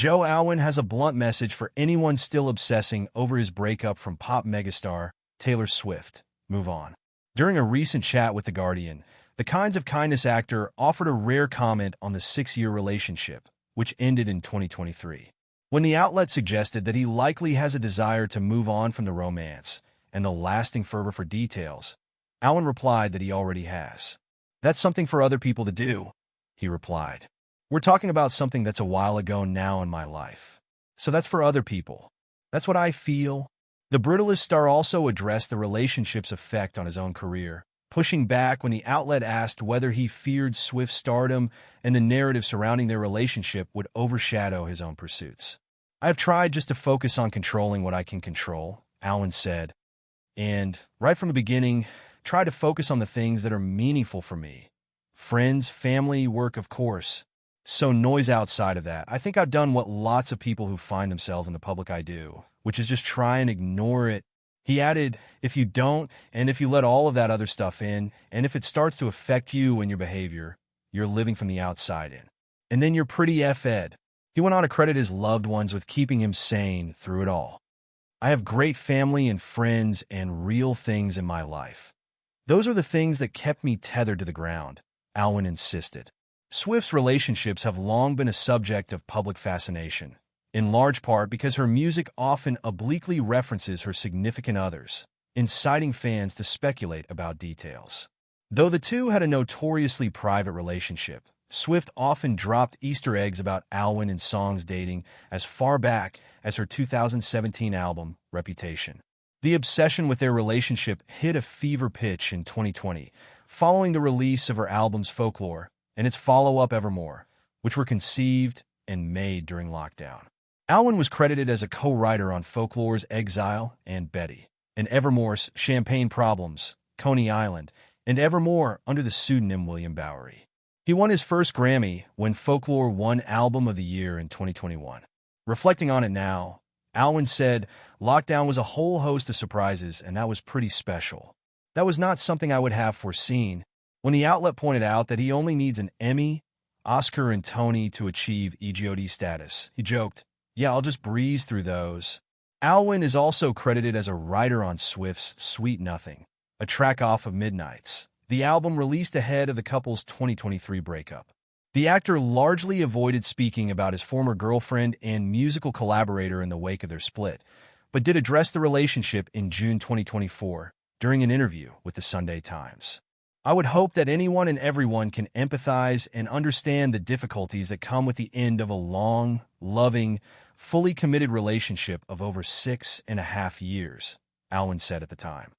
Alwyn has a blunt message for anyone still obsessing over his breakup from pop megastar Taylor Swift. Move on. During a recent chat with The Guardian, the Kinds of Kindness actor offered a rare comment on the 6-year relationship, which ended in 2023. When the outlet suggested that he likely has a desire to move on from the romance and the lasting fervor for details, Alwyn replied that he already has. "That's something for other people to do," he replied. "We're talking about something that's a while ago now in my life. So that's for other people. That's what I feel." The Brutalist star also addressed the relationship's effect on his own career, pushing back when the outlet asked whether he feared Swift's stardom and the narrative surrounding their relationship would overshadow his own pursuits. "I have tried just to focus on controlling what I can control," Alwyn said, "and right from the beginning, try to focus on the things that are meaningful for me. Friends, family, work, of course. So noise outside of that. I think I've done what lots of people who find themselves in the public eye do, which is just try and ignore it." He added, "If you don't, and if you let all of that other stuff in, and if it starts to affect you and your behavior, you're living from the outside in. And then you're pretty F-ed." He went on to credit his loved ones with keeping him sane through it all. "I have great family and friends and real things in my life. Those are the things that kept me tethered to the ground," Alwyn insisted. Swift's relationships have long been a subject of public fascination, in large part because her music often obliquely references her significant others, inciting fans to speculate about details. Though the two had a notoriously private relationship, Swift often dropped Easter eggs about Alwyn in songs dating as far back as her 2017 album, Reputation. The obsession with their relationship hit a fever pitch in 2020, following the release of her albums Folklore and its follow-up Evermore, which were conceived and made during lockdown. Alwyn was credited as a co-writer on Folklore's Exile and Betty, and Evermore's Champagne Problems, Coney Island, and Evermore under the pseudonym William Bowery. He won his first Grammy when Folklore won Album of the Year in 2021. Reflecting on it now, Alwyn said, "Lockdown was a whole host of surprises, and that was pretty special. That was not something I would have foreseen." When the outlet pointed out that he only needs an Emmy, Oscar, and Tony to achieve EGOT status, he joked, "Yeah, I'll just breeze through those." Alwyn is also credited as a writer on Swift's Sweet Nothing, a track off of Midnight's, the album released ahead of the couple's 2023 breakup. The actor largely avoided speaking about his former girlfriend and musical collaborator in the wake of their split, but did address the relationship in June 2024 during an interview with the Sunday Times. "I would hope that anyone and everyone can empathize and understand the difficulties that come with the end of a long, loving, fully committed relationship of over 6.5 years," Alwyn said at the time.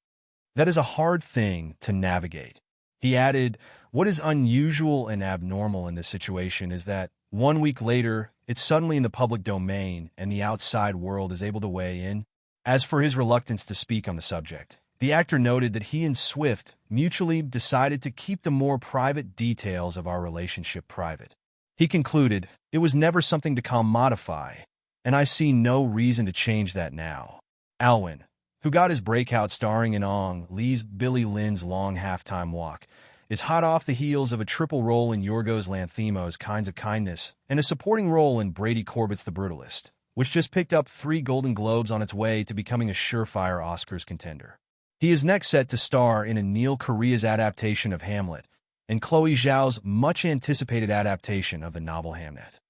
"That is a hard thing to navigate." He added, "What is unusual and abnormal in this situation is that 1 week later, it's suddenly in the public domain and the outside world is able to weigh in." As for his reluctance to speak on the subject, the actor noted that he and Swift mutually decided to keep the more private details of our relationship private. He concluded, "It was never something to commodify, and I see no reason to change that now." Alwyn, who got his breakout starring in Ong Lee's Billy Lynn's Long Halftime Walk, is hot off the heels of a triple role in Yorgos Lanthimos' Kinds of Kindness and a supporting role in Brady Corbett's The Brutalist, which just picked up 3 Golden Globes on its way to becoming a surefire Oscars contender. He is next set to star in Anil Kauria's adaptation of Hamlet and Chloe Zhao's much-anticipated adaptation of the novel Hamnet.